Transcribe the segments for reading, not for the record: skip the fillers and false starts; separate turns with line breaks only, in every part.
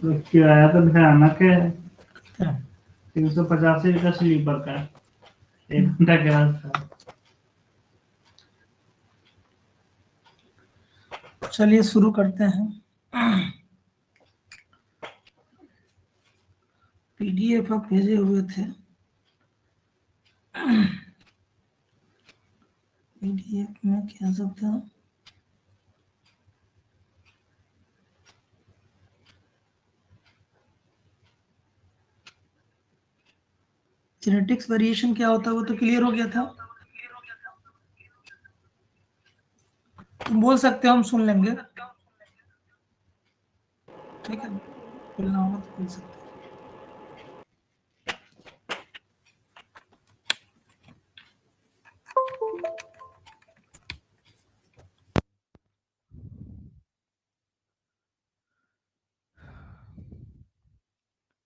तो किराया तो भयानक है, 385 का स्लीपर का, 1 घंटा के रास्ता।
चलिए शुरू करते हैं। पीडीएफ आप भेजे हुए थे, पीडीएफ में क्या सब था? जेनेटिक्स वेरिएशन क्या होता है वो तो क्लियर हो गया था। तुम बोल सकते हो, हम सुन लेंगे। ठीक है, बोलना होगा तो बोल सकते हो।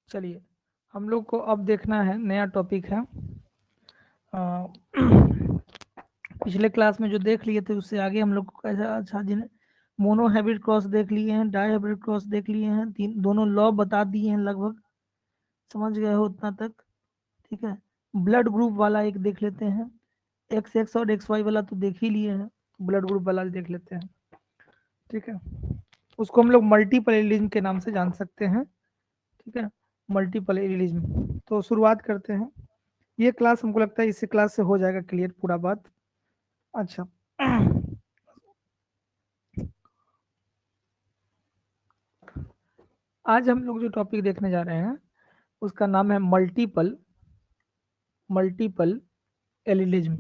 चलिए, हम लोग को अब देखना है, नया टॉपिक है। पिछले क्लास में जो देख लिए थे उससे आगे हम लोग को कैसा, अच्छा जिन्हें मोनो हाइब्रिड क्रॉस देख लिए हैं, डाई हाइब्रिड क्रॉस देख लिए हैं, दोनों लॉ बता दिए हैं लगभग, समझ गए हो उतना तक। ठीक है, ब्लड ग्रुप वाला एक देख लेते हैं, XX और XY वाला तो देख ही लिए हैं, ब्लड ग्रुप वाला देख लेते हैं। ठीक है, उसको हम लोग मल्टीपल एलिज्म के नाम से जान सकते हैं। ठीक है, मल्टीपल एलिज्म। तो शुरुआत करते हैं। ये क्लास हमको लगता है इसी क्लास से हो जाएगा क्लियर पूरा बात। अच्छा, आज हम लोग जो टॉपिक देखने जा रहे हैं उसका नाम है मल्टीपल एलिलिज्म।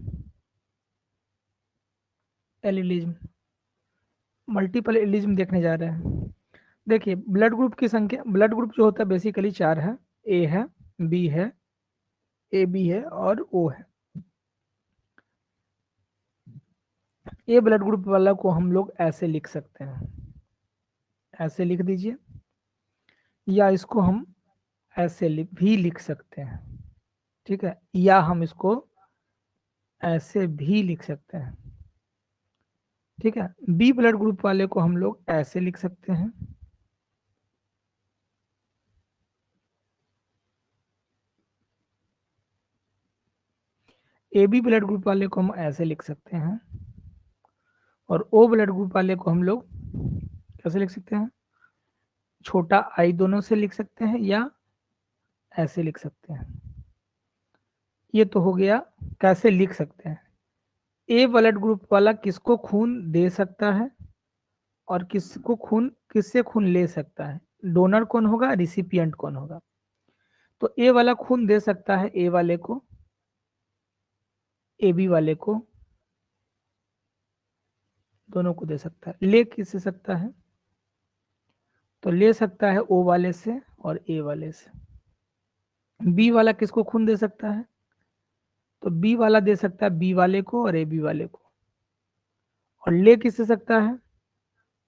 मल्टीपल एलिलिज्म देखने जा रहे हैं। देखिए, ब्लड ग्रुप की संख्या, ब्लड ग्रुप जो होता है बेसिकली 4 है, ए है, बी है, ए बी है और ओ है। ए ब्लड ग्रुप वाला को हम लोग ऐसे लिख सकते हैं, ऐसे लिख दीजिए, या इसको हम ऐसे भी लिख सकते हैं। ठीक है, या हम इसको ऐसे भी लिख सकते हैं। ठीक है, बी ब्लड ग्रुप वाले को हम लोग ऐसे लिख सकते हैं, ए बी ब्लड ग्रुप वाले को हम ऐसे लिख सकते हैं, और ओ ब्लड ग्रुप वाले को हम लोग कैसे लिख सकते हैं, छोटा आई दोनों से लिख सकते हैं या ऐसे लिख सकते हैं। ये तो हो गया कैसे लिख सकते हैं। ए ब्लड ग्रुप वाला किसको खून दे सकता है और किसको खून, किससे खून ले सकता है, डोनर कौन होगा, रिसिपिएंट कौन होगा। तो ए वाला खून दे सकता है ए वाले को, ए बी वाले को, दोनों को दे सकता है। ले किससे सकता है, तो ले सकता है ओ वाले से और ए वाले से। बी वाला किसको खून दे सकता है, तो बी वाला दे सकता है बी वाले को और ए बी वाले को। और ले किससे सकता है,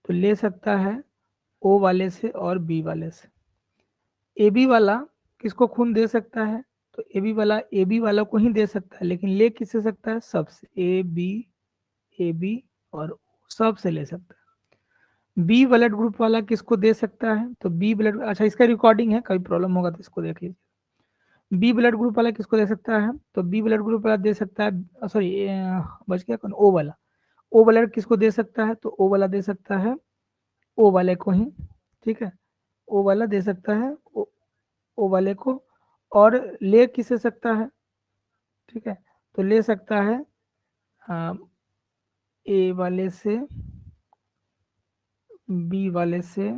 तो ले सकता है ओ वाले से और बी वाले से। ए बी वाला किसको खून दे सकता है, तो ए बी वाला को ही दे सकता है, लेकिन ले किससे सकता है, सबसे, ए बी और सब से ले सकता है। बी ब्लड ग्रुप वाला किसको दे सकता है, तो बी ब्लड, अच्छा इसका रिकॉर्डिंग है, कभी प्रॉब्लम होगा तो इसको देख लीजिए। बी ब्लड ग्रुप वाला किसको दे सकता है, तो बी ब्लड ग्रुप वाला दे सकता है, सॉरी बच गया कौन, ओ वाला। ओ ब्लड किसको दे सकता है, तो ओ वाला दे सकता है ओ वाले को ही। ठीक है, ओ वाला दे सकता है ओ वाले को। और ले किसे सकता है, ठीक है, तो ले सकता है ए वाले से, बी वाले से,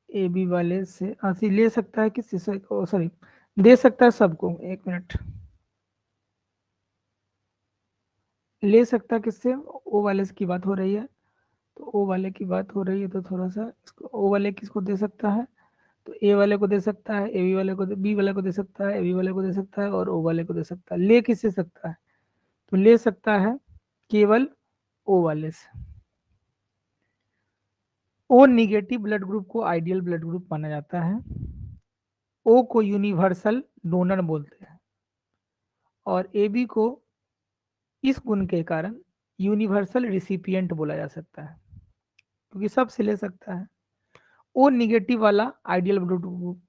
ए बी वाले से, सी ले सकता है किसी से, सॉरी दे सकता है सबको, 1 मिनट, ले सकता है किससे, ओ वाले से की बात हो रही है, तो ओ वाले की बात हो रही है, तो थोड़ा सा इसको, ओ वाले किसको दे सकता है, तो ए वाले को दे सकता है, ए बी वाले को, बी वाले को दे सकता है, ए बी वाले को दे सकता है और ओ वाले को दे सकता है। ले किससे सकता है, तो ले सकता है केवल ओ वाले से। ओ निगेटिव ब्लड ग्रुप को आइडियल ब्लड ग्रुप माना जाता है। ओ को यूनिवर्सल डोनर बोलते हैं, और ए बी को इस गुण के कारण यूनिवर्सल रिसिपिएंट बोला जा सकता है, क्योंकि सबसे ले सकता है। ओ निगेटिव वाला आइडियल ब्लड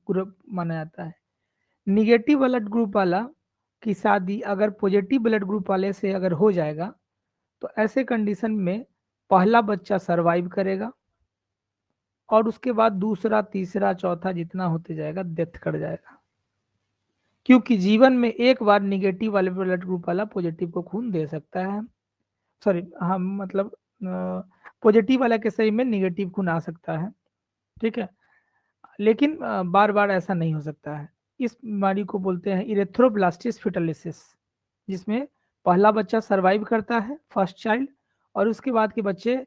ग्रुप माना जाता है। निगेटिव ब्लड ग्रुप वाला की शादी अगर पॉजिटिव ब्लड ग्रुप वाले से अगर हो जाएगा तो ऐसे कंडीशन में पहला बच्चा सरवाइव करेगा और उसके बाद दूसरा, तीसरा, चौथा जितना होते जाएगा डेथ कर जाएगा, क्योंकि जीवन में एक बार निगेटिव वाले ब्लड ग्रुप वाला पॉजिटिव को खून दे सकता है। सॉरी, हाँ मतलब पॉजिटिव वाला के सही में निगेटिव खून आ सकता है, ठीक है, लेकिन बार बार ऐसा नहीं हो सकता है। इस बीमारी को बोलते हैं इरेथ्रोब्लास्टिस फिटलिसिस, जिसमें पहला बच्चा सरवाइव करता है, फर्स्ट चाइल्ड, और उसके बाद के बच्चे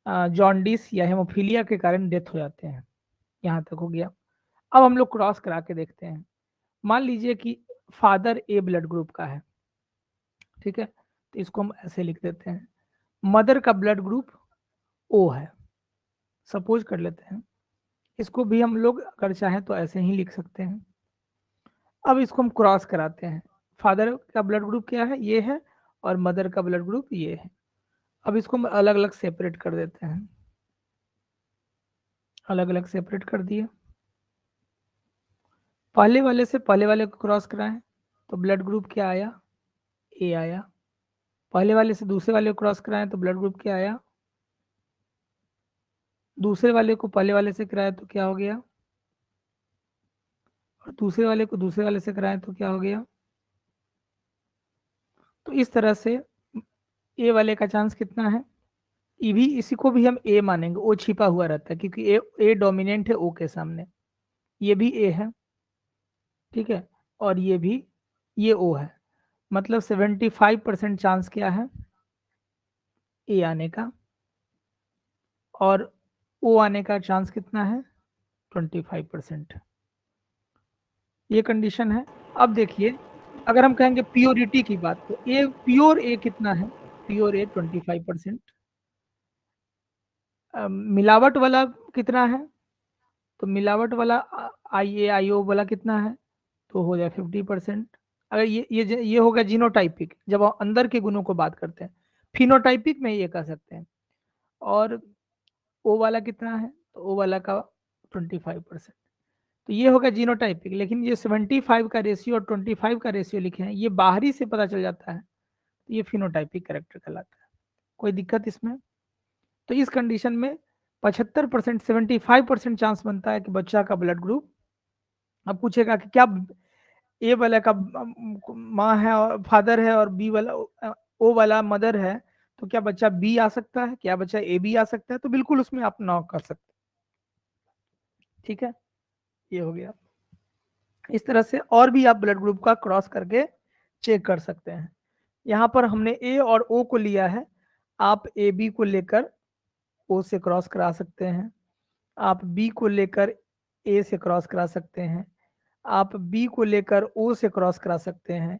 जॉन्डिस या हेमोफीलिया के कारण डेथ हो जाते हैं। यहाँ तक हो गया। अब हम लोग क्रॉस करा के देखते हैं। मान लीजिए कि फादर ए ब्लड ग्रुप का है, ठीक है, तो इसको हम ऐसे लिख देते हैं। मदर का ब्लड ग्रुप ओ है, सपोज कर लेते हैं। इसको भी हम लोग अगर चाहें तो ऐसे ही लिख सकते हैं। अब इसको हम क्रॉस कराते हैं। फादर का ब्लड ग्रुप क्या है, ये है, और मदर का ब्लड ग्रुप ये है। अब इसको हम अलग अलग सेपरेट कर देते हैं, अलग अलग सेपरेट कर दिए। पहले वाले से पहले वाले को क्रॉस कराएं तो ब्लड ग्रुप क्या आया, ए आया। पहले वाले से दूसरे वाले को क्रॉस कराएं तो ब्लड ग्रुप क्या आया, दूसरे वाले को पहले वाले से कराएं तो क्या हो गया, और दूसरे वाले को दूसरे वाले से कराएं तो क्या हो गया। तो इस तरह से ए वाले का चांस कितना है, ये भी, इसी को भी हम ए मानेंगे, ओ छिपा हुआ रहता है क्योंकि ए डोमिनेंट है ओ के सामने। ये भी ए है, ठीक है, और ये भी, ये ओ है, मतलब 75% चांस क्या है ए आने का, और ओ आने का चांस कितना है 25%। ये कंडीशन है। अब देखिए, अगर हम कहेंगे प्योरिटी की बात तो ए प्योर ए कितना है, प्योर ए 25%। मिलावट वाला कितना है, तो मिलावट वाला आई ए आई ओ वाला कितना है, तो हो जाए 50%। अगर ये होगा जीनोटाइपिक, जब हम अंदर के गुणों को बात करते हैं। फिनोटाइपिक में ये कह सकते हैं। और ओ वाला कितना है, तो ओ वाला का 25%। तो ये होगा जीनोटाइपिक, लेकिन ये 75 का रेशियो और 25 का रेशियो लिखे हैं, ये बाहरी से पता चल जाता है, तो ये फिनोटाइपिक कैरेक्टर कहलाता है। कोई दिक्कत इसमें? तो इस कंडीशन में 75%, 75% चांस बनता है कि बच्चा का ब्लड ग्रुप, अब पूछेगा कि क्या ए वाला का माँ है और फादर है और बी वाला ओ वाला मदर है, तो क्या बच्चा बी आ सकता है, क्या बच्चा ए बी आ सकता है, तो बिल्कुल उसमें आप नॉक कर सकते हैं, ठीक है। ये हो गया। इस तरह से और भी आप ब्लड ग्रुप का क्रॉस करके चेक कर सकते हैं। यहाँ पर हमने ए और ओ को लिया है, आप ए बी को लेकर ओ से क्रॉस करा सकते हैं, आप बी को लेकर ए से क्रॉस करा सकते हैं, आप बी को लेकर ओ से क्रॉस करा सकते हैं,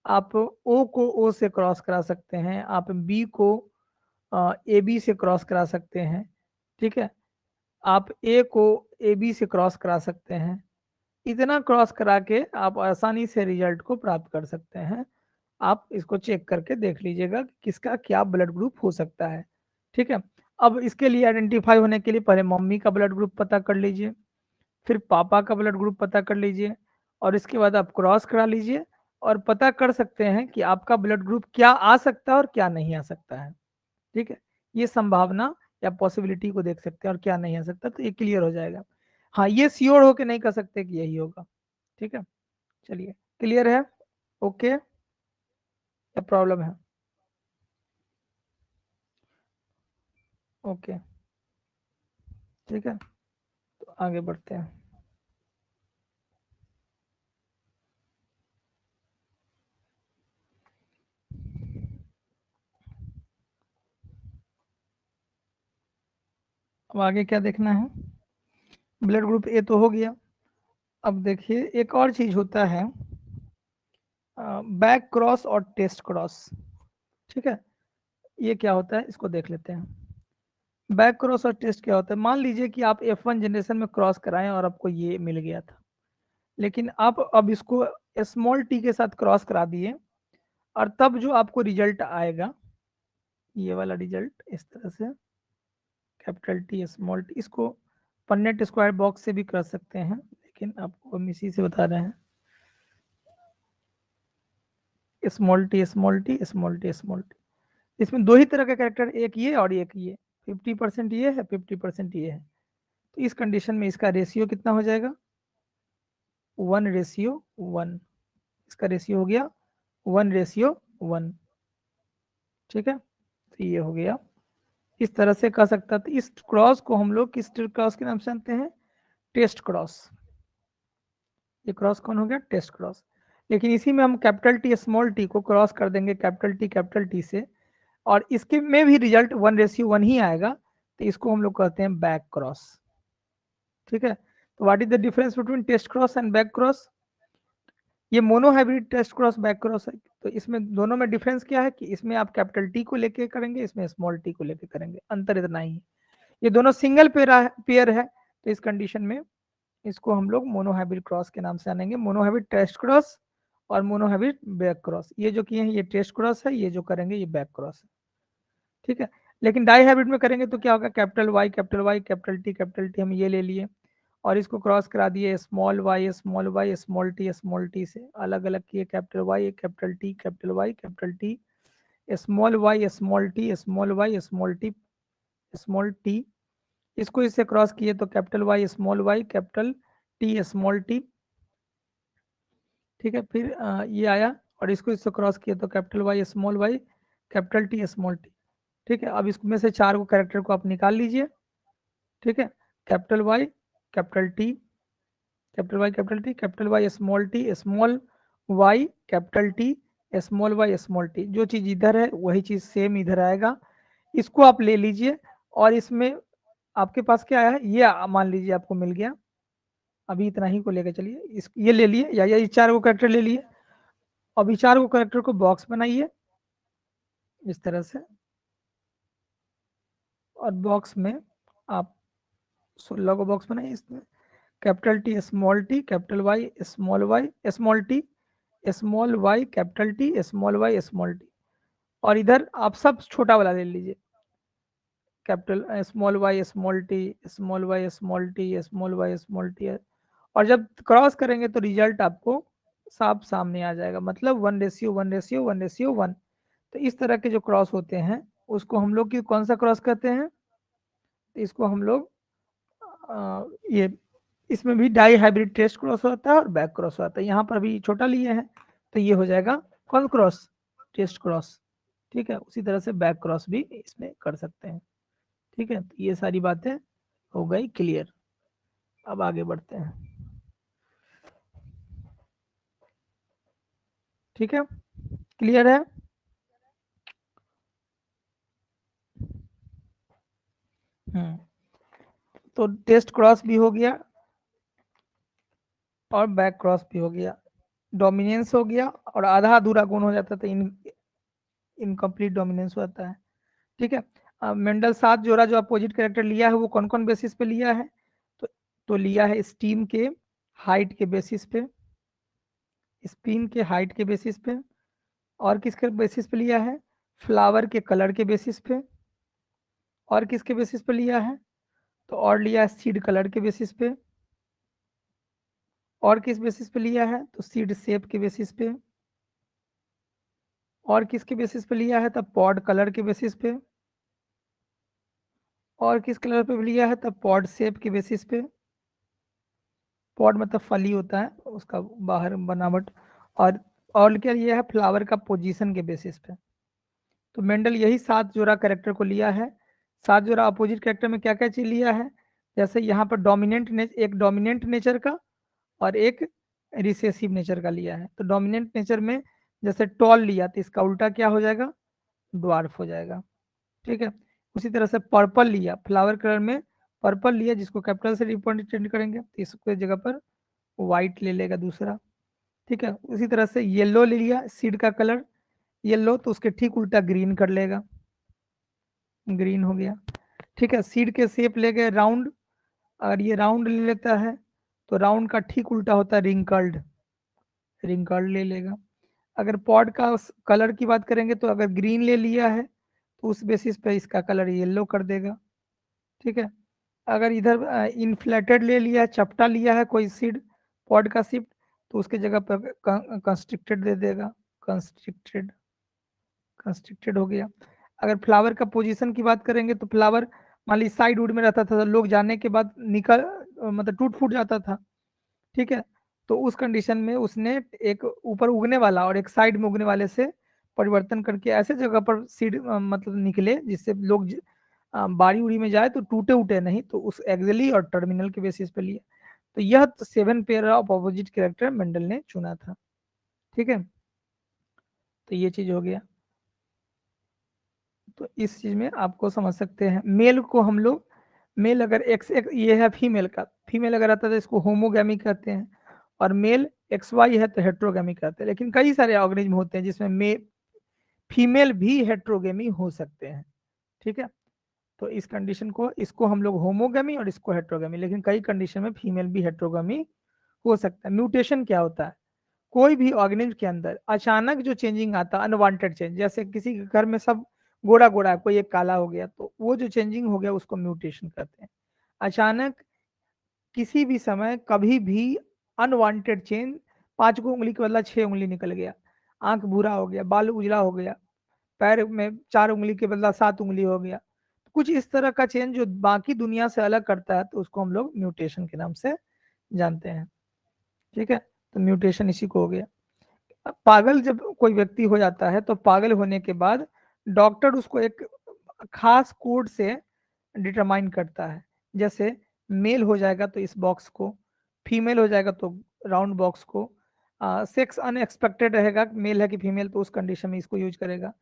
आप ओ को ओ से क्रॉस करा सकते हैं, आप बी को ए बी से क्रॉस करा सकते हैं, ठीक है, आप ए को ए बी से क्रॉस करा सकते हैं। इतना क्रॉस करा के आप आसानी से रिजल्ट को प्राप्त कर सकते हैं। आप इसको चेक करके देख लीजिएगा कि किसका क्या ब्लड ग्रुप हो सकता है, ठीक है। अब इसके लिए आइडेंटिफाई होने के लिए पहले मम्मी का ब्लड ग्रुप पता कर लीजिए, फिर पापा का ब्लड ग्रुप पता कर लीजिए, और इसके बाद आप क्रॉस करा लीजिए और पता कर सकते हैं कि आपका ब्लड ग्रुप क्या आ सकता है और क्या नहीं आ सकता है, ठीक है। ये संभावना या पॉसिबिलिटी को देख सकते हैं और क्या नहीं आ सकता, तो ये क्लियर हो जाएगा। हाँ, ये श्योर होके नहीं कर सकते कि यही होगा, ठीक है। चलिए, क्लियर है? ओके, या प्रॉब्लम है? ओके, ठीक है, तो आगे बढ़ते हैं। अब आगे क्या देखना है, ब्लड ग्रुप ए तो हो गया। अब देखिए, एक और चीज होता है बैक क्रॉस और टेस्ट क्रॉस, ठीक है। ये क्या होता है, इसको देख लेते हैं। बैक क्रॉस और टेस्ट क्या होता है, मान लीजिए कि आप F1 जनरेशन में क्रॉस कराएं और आपको ये मिल गया था, लेकिन आप अब इसको स्मॉल टी के साथ क्रॉस करा दिए, और तब जो आपको रिजल्ट आएगा, ये वाला रिजल्ट इस तरह से, कैपिटल टी स्मॉल टी, इसको पन्नेट स्क्वायर बॉक्स से भी कर सकते हैं, लेकिन आपको हम इसी से बता रहे हैं। Small T small T small T small T, इसमें दो ही तरह का कैरेक्टर, एक ये और एक ये, 50% ये है 50% ये है। तो इस कंडीशन में इसका रेशियो कितना हो जाएगा, 1:1। इसका रेशियो हो गया 1:1। ठीक है, तो ये हो गया, इस तरह से कर सकता था। इस क्रॉस को हम लोग किस क्रॉस के नाम से जानते हैं, टेस्ट क्रॉस। ये क्रॉस कौन हो गया, टेस्ट क्रॉस। लेकिन इसी में हम कैपिटल टी स्मॉल टी को क्रॉस कर देंगे कैपिटल टी से, और इसके में भी रिजल्ट 1:1 ही आएगा, तो इसको हम लोग कहते हैं बैक क्रॉस। ठीक है, तो what is the difference between test cross and back cross, ये mono hybrid test cross back cross है। तो इसमें दोनों में डिफरेंस क्या है कि इसमें आप कैपिटल टी को लेके करेंगे, इसमें स्मॉल टी को लेके करेंगे, अंतर इतना ही है। ये दोनों सिंगल पेयर है, तो इस कंडीशन में इसको हम लोग मोनो हाइब्रिड क्रॉस के नाम से जानेंगे, मोनो हाइब्रिड टेस्ट क्रॉस और मोनो हाइब्रिड बैक क्रॉस। ये जो किए हैं ये टेस्ट क्रॉस है, ये जो करेंगे ये बैक क्रॉस है। ठीक है, लेकिन डाई हाइब्रिड में करेंगे तो क्या होगा, कैपिटल टी हम ये ले लिए और इसको क्रॉस करा दिए स्मॉल वाई स्मॉल टी से, अलग अलग किए capital Y capital T capital T small Y small T small T, इसको इससे क्रॉस किए तो capital Y capital T small T. ठीक है, फिर ये आया और इसको इससे क्रॉस किया तो capital Y capital T small T. ठीक है, अब इसमें से चार को कैरेक्टर को आप निकाल लीजिए। ठीक है, capital Y capital T capital Y small Y capital T small T, जो चीज़ इधर है वही चीज़ सेम इधर आएगा। इसको आप ले लीजिए और इसमें आपके पास क्या है, ये मान लीजिए आपको मिल गया, अभी इतना ही को लेकर चलिए, इस ये ले लिए या ये चार को कैरेक्टर ले लिए। अब चार को कैरेक्टर को बॉक्स बनाइए इस तरह से, और बॉक्स में आप 16 को बॉक्स बनाइए। इसमें capital T capital Y small T small Y capital T small T, और इधर आप सब छोटा वाला ले लीजिए, capital small Y small T small T, और जब क्रॉस करेंगे तो रिजल्ट आपको साफ सामने आ जाएगा, मतलब 1:1 तो इस तरह के जो क्रॉस होते हैं उसको हम लोग की कौन सा क्रॉस कहते हैं, इसको हम लोग ये इसमें भी डाई हाइब्रिड टेस्ट क्रॉस होता है और बैक क्रॉस होता है। यहाँ पर भी छोटा लिए हैं तो ये हो जाएगा कौन क्रॉस, टेस्ट क्रॉस। ठीक है, उसी तरह से बैक क्रॉस भी इसमें कर सकते हैं। ठीक है, तो ये सारी बातें हो गई क्लियर। अब आगे बढ़ते हैं। ठीक है, क्लियर है। तो टेस्ट क्रॉस भी हो गया और बैक क्रॉस भी हो गया, डोमिनेंस हो गया, और आधा अधूरा गुण हो जाता है तो इनकम्प्लीट डोमिनेंस होता है। ठीक है, मेंडल 7 जोड़ा जो अपोजिट कैरेक्टर लिया है वो कौन कौन बेसिस पे लिया है, तो लिया है स्टीम के हाइट के बेसिस पे, स्पिन के हाइट के बेसिस पे, और किसके बेसिस पे लिया है, फ्लावर के कलर के बेसिस पे, और किसके बेसिस पे लिया है, तो और लिया है सीड कलर के बेसिस पे, और किस बेसिस पे लिया है, तो सीड शेप के बेसिस पे, और किसके बेसिस पे लिया है, तब पॉड कलर के बेसिस पे, और किस कलर पे लिया है, तब पॉड शेप के बेसिस पे, पॉड मतलब फली होता है उसका बाहर बनावट, और क्या लिया है, फ्लावर का पोजीशन के बेसिस पे। तो मेंडल यही 7 जोड़ा कैरेक्टर को लिया है। 7 जोड़ा अपोजिट कैरेक्टर में क्या क्या चीज लिया है, जैसे यहाँ पर एक डोमिनेंट नेचर का और एक रिसेसिव नेचर का लिया है। तो डोमिनेंट नेचर में जैसे टॉल लिया तो इसका उल्टा क्या हो जाएगा, ड्वार्फ हो जाएगा। ठीक है, उसी तरह से पर्पल लिया, फ्लावर कलर में पर्पल लिया जिसको कैपिटल से रिप्रेजेंट करेंगे तो इसके जगह पर व्हाइट ले लेगा दूसरा। ठीक है, उसी तरह से येलो ले लिया, सीड का कलर येलो, तो उसके ठीक उल्टा ग्रीन कर लेगा, ग्रीन हो गया। ठीक है, सीड के शेप ले गए राउंड, अगर ये राउंड ले लेता है तो राउंड का ठीक उल्टा होता है रिंकल्ड, रिंकल्ड ले लेगा। अगर पॉड का कलर की बात करेंगे तो अगर ग्रीन ले लिया है तो उस बेसिस पे इसका कलर येलो कर देगा। ठीक है, अगर इधर इन्फ्लेटेड ले लिया, चपटा लिया है कोई सीड पॉड का सीड, तो उसके जगह पर कंस्ट्रिक्टेड दे देगा, कंस्ट्रिक्टेड हो गया। अगर फ्लावर का पोजीशन की बात करेंगे तो फ्लावर मान ली साइड वुड में रहता था, लोग जाने के बाद निकल मतलब टूट फूट जाता था, ठीक है। तो उस कंडीशन में उसने एक ऊपर उगने वाला और एक साइड में उगने वाले से परिवर्तन करके ऐसे जगह पर सीड मतलब निकले जिससे लोग बारी उड़ी में जाए तो टूटे उटे नहीं, तो उस एक्सिली और टर्मिनल के बेसिस पे लिया। तो यह 7 pair of opposite character Mendel ने चुना था, ठीक है। तो ये चीज हो गया। तो इस चीज में आपको समझ सकते हैं, मेल को हम लोग, मेल अगर एक्स ये है फीमेल का, फीमेल अगर आता है तो इसको होमोगैमी कहते हैं, और मेल एक्स वाई है तो हेट्रोगैमी कहते हैं। लेकिन कई सारे ऑर्गेनिज्म होते हैं जिसमें फीमेल भी हेट्रोगेमी हो सकते हैं, ठीक है। तो इस कंडीशन को, इसको हम लोग होमोगेमी और इसको हेट्रोगेमी, लेकिन कई कंडीशन में फीमेल भी हेट्रोगेमी हो सकता है। म्यूटेशन क्या होता है? कोई भी ऑर्गेनिज्म के अंदर अचानक जो चेंजिंग आता है, अनवांटेड चेंज, जैसे किसी के घर में सब गोरा गोरा है, कोई एक काला हो गया, तो वो जो चेंजिंग हो गया उसको म्यूटेशन कहते हैं। अचानक किसी भी समय कभी भी अनवांटेड चेंज, 5 उंगली के बदला 6 उंगली निकल गया, आंख भूरा हो गया, बाल उजला हो गया, पैर में 4 उंगली के बदला 7 उंगली हो गया, कुछ इस तरह का चेंज जो बाकी दुनिया से अलग करता है, तो उसको हम लोग म्यूटेशन के नाम से जानते हैं, ठीक है। तो म्यूटेशन इसी को हो गया। पागल जब कोई व्यक्ति हो जाता है तो पागल होने के बाद डॉक्टर उसको एक खास कोड से डिटरमाइन करता है। जैसे मेल हो जाएगा तो इस बॉक्स को, फीमेल हो जाएगा तो राउंड बॉक्स को, सेक्स अनएक्सपेक्टेड रहेगा, मेल है कि फीमेल, तो उस कंडीशन में इसको यूज करेगा।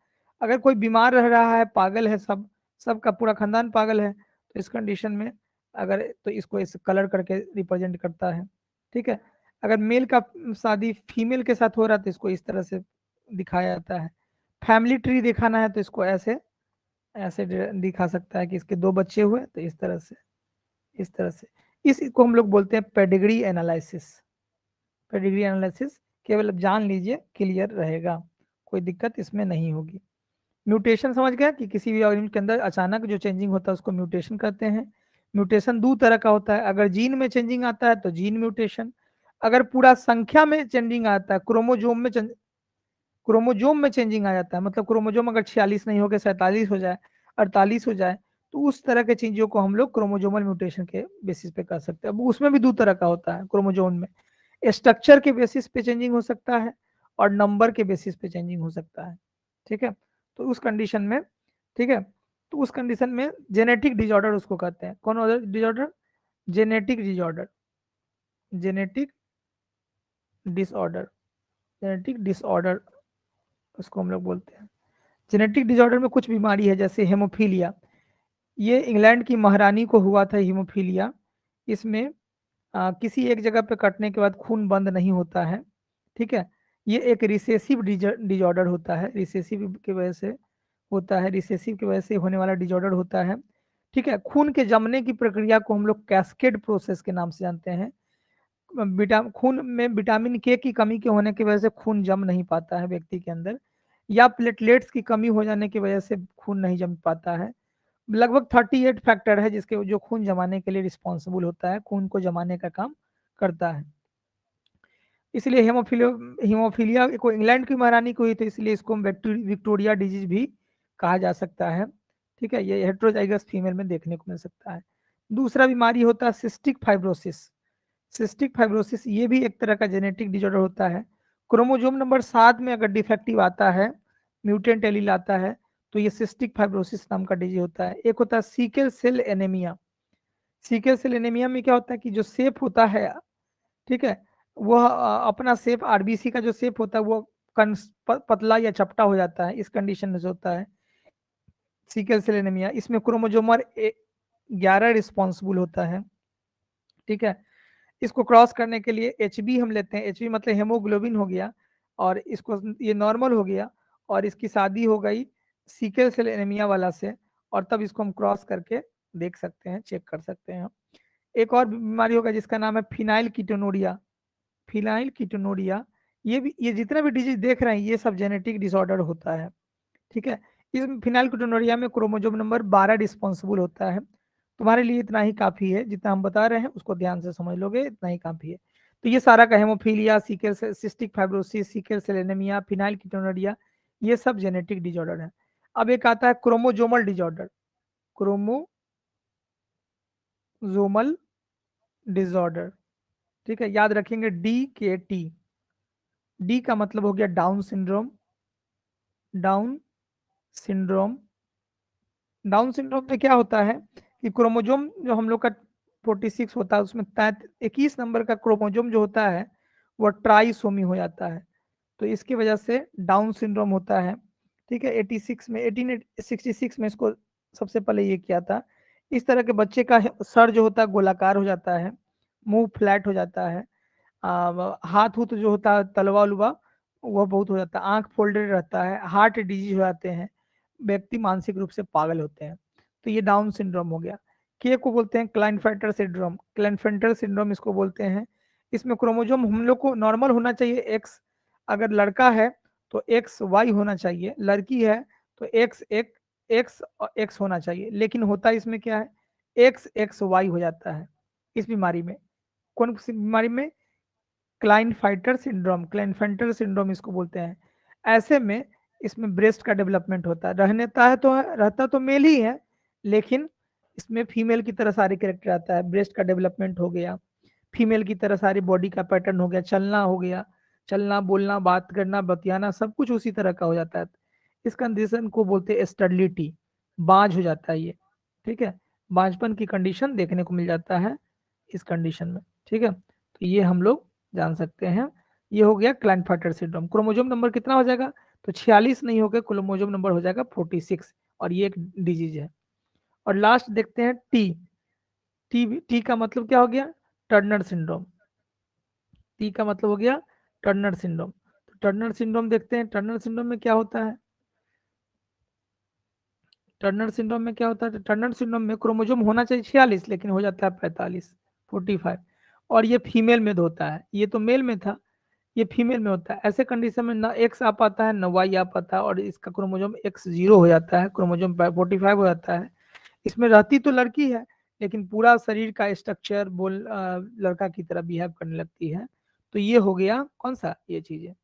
अगर कोई बीमार रह रहा है, पागल है, सबका पूरा खानदान पागल है, तो इस कंडीशन में अगर तो इसको इस कलर करके रिप्रेजेंट करता है, ठीक है। अगर मेल का शादी फीमेल के साथ हो रहा है तो इसको इस तरह से दिखाया जाता है। फैमिली ट्री दिखाना है तो इसको ऐसे ऐसे दिखा सकता है कि इसके 2 बच्चे हुए, तो इस तरह से, इस तरह से। इसको हम लोग बोलते हैं पेडिग्री एनालिसिस। पेडिग्री एनालिसिस केवल जान लीजिए, क्लियर रहेगा, कोई दिक्कत इसमें नहीं होगी। म्यूटेशन समझ गया कि किसी भी ऑर्गेनिज्म के अंदर अचानक जो चेंजिंग होता है उसको म्यूटेशन कहते हैं। म्यूटेशन 2 तरह का होता है, अगर जीन में चेंजिंग आता है तो जीन म्यूटेशन, अगर पूरा संख्या में चेंजिंग आता है, क्रोमोजोम में चेंजिंग आ जाता है, मतलब क्रोमोजोम अगर 46 नहीं हो के 47 हो जाए, 48 हो जाए, तो उस तरह के चीजों को हम लोग क्रोमोजोमल म्यूटेशन के बेसिस पे कर सकते हैं। अब उसमें भी 2 तरह का होता है क्रोमोजोम में, स्ट्रक्चर के बेसिस पे चेंजिंग हो सकता है और नंबर के बेसिस पे चेंजिंग हो सकता है, ठीक है। तो उस कंडीशन में, ठीक है, तो उस कंडीशन में जेनेटिक डिजॉर्डर उसको कहते हैं। कौन होता है disorder? Genetic disorder, genetic disorder, genetic disorder उसको हम लोग बोलते हैं। जेनेटिक डिजॉर्डर में कुछ बीमारी है जैसे हेमोफीलिया, ये इंग्लैंड की महारानी को हुआ था हीमोफीलिया। इसमें किसी एक जगह पे कटने के बाद खून बंद नहीं होता है, ठीक है। ये एक रिसेसिव डिजॉर्डर होता है, रिसेसिव की वजह से होता है, रिसेसिव की वजह से होने वाला डिजॉर्डर होता है, ठीक है। खून के जमने की प्रक्रिया को हम लोग कैस्केड प्रोसेस के नाम से जानते हैं। खून में विटामिन के की कमी के होने की वजह से खून जम नहीं पाता है व्यक्ति के अंदर, या प्लेटलेट्स की कमी हो जाने की वजह से खून नहीं जम पाता है। लगभग 38 फैक्टर है जिसके जो खून जमाने के लिए रिस्पॉन्सिबल होता है, खून को जमाने का काम करता है। इसलिए हीमोफीलिया को इंग्लैंड की महारानी को हुई, तो इसलिए इसको विक्टोरिया डिजीज भी कहा जा सकता है, ठीक है। ये हेट्रोजाइगस फीमेल में देखने को मिल सकता है। दूसरा बीमारी होता है सिस्टिक फाइब्रोसिस। सिस्टिक फाइब्रोसिस ये भी एक तरह का जेनेटिक डिजॉर्डर होता है। क्रोमोजोम नंबर 7 में अगर डिफेक्टिव आता है, म्यूटेंट एलील आता है, तो ये सिस्टिक फाइब्रोसिस नाम का डिजीज होता है। एक होता है sickle cell anaemia. Sickle cell anaemia में क्या होता है कि जो शेप होता है, ठीक है, वह अपना शेप, आरबीसी का जो शेप होता है वो पतला या चपटा हो जाता है, इस कंडीशन में होता है सीकल सेल एनीमिया। इसमें क्रोमोजोमर 11 रिस्पॉन्सिबल होता है, ठीक है। इसको क्रॉस करने के लिए एचबी हम लेते हैं, एचबी मतलब हेमोग्लोबिन हो गया, और इसको ये नॉर्मल हो गया, और इसकी शादी हो गई सीकल सेल एनीमिया वाला से, और तब इसको हम क्रॉस करके देख सकते हैं, चेक कर सकते हैं। एक और बीमारी होगा जिसका नाम है फिनाइल कीटोनूरिया। फिनाइल कीटोनूरिया, ये भी, ये जितना भी डिजीज देख रहे हैं ये सब जेनेटिक डिसऑर्डर होता है, ठीक है। इस फिनाइल कीटोनूरिया में क्रोमोजोम नंबर 12 रिस्पॉन्सिबल होता है। तुम्हारे लिए इतना ही काफी है, जितना हम बता रहे हैं उसको ध्यान से समझ लोगे, इतना ही काफी है। तो ये सारा का haemophilia, sickle cell, cystic fibrosis, sickle cell anaemia, phenylketonuria, ये सब जेनेटिक डिजॉर्डर है। अब एक आता है क्रोमोजोमल डिजॉर्डर, क्रोमोजोमल डिसऑर्डर, ठीक है, याद रखेंगे DKT। डी का मतलब हो गया down syndrome, down syndrome. Down syndrome में क्या होता है कि क्रोमोजोम जो हम लोग का 46 होता है, उसमें 21 नंबर का क्रोमोजोम जो होता है वो ट्राइसोमी हो जाता है, तो इसकी वजह से डाउन सिंड्रोम होता है। ठीक है, 86 में 1866 में इसको सबसे पहले ये किया था। इस तरह के बच्चे का सर जो होता है गोलाकार हो जाता है, मुंह फ्लैट हो जाता है, हाथ हुथ जो होता है तलवा उलवा वह बहुत हो जाता है, आंख फोल्डेड रहता है, हार्ट डिजीज हो जाते हैं, व्यक्ति मानसिक रूप से पागल होते हैं। तो ये डाउन सिंड्रोम हो गया। के को बोलते हैं क्लाइनफेल्टर सिंड्रोम, क्लाइनफेल्टर सिंड्रोम इसको बोलते हैं। इसमें क्रोमोजोम हम लोग को नॉर्मल होना चाहिए एक्स, अगर लड़का है तो XY होना चाहिए, लड़की है तो एक्स होना चाहिए, लेकिन होता इसमें क्या है, XY हो जाता है इस बीमारी में। कौन सी बीमारी में, क्लाइनफाइटर सिंड्रोम, क्लाइनफेल्टर सिंड्रोम इसको बोलते हैं। ऐसे में इसमें ब्रेस्ट का डेवलपमेंट होता है, रहता तो मेल ही है, लेकिन इसमें फीमेल की तरह सारे कैरेक्टर आता है। ब्रेस्ट का डेवलपमेंट हो गया, फीमेल की तरह सारी बॉडी का पैटर्न हो गया, चलना हो गया, चलना बोलना बात करना बतियाना सब कुछ उसी तरह का हो जाता है। इस कंडीशन को बोलते हैं स्टर्लिटी, बांझ हो जाता है ये, ठीक है, बांझपन की कंडीशन देखने को मिल जाता है इस कंडीशन में। ठीक है, तो ये हम लोग जान सकते हैं। ये हो गया क्लाइनफेल्टर सिंड्रोम। क्रोमोजोम नंबर कितना हो जाएगा, तो 46 नहीं होकर क्रोमोजोम नंबर हो जाएगा 46, और ये एक डिजीज है। और लास्ट देखते हैं टी का मतलब क्या हो गया, टर्नर सिंड्रोम। टी का मतलब हो गया टर्नर सिंड्रोम। तो टर्नर सिंड्रोम देखते हैं, टर्नर सिंड्रोम में क्या होता है, टर्नर सिंड्रोम में क्या होता है, टर्नर सिंड्रोम में क्रोमोजोम होना चाहिए 46 लेकिन हो जाता है 45, 45, और ये फीमेल में होता है, ये तो मेल में था, ये फीमेल में होता है। ऐसे कंडीशन में ना एक्स आ पाता है ना वाई आ पाता है, और इसका क्रोमोजोम X0 हो जाता है, क्रोमोजोम 45 हो जाता है। इसमें रहती तो लड़की है, लेकिन पूरा शरीर का स्ट्रक्चर लड़का की तरह बिहेव करने लगती है। तो ये हो गया कौन सा, ये चीज है।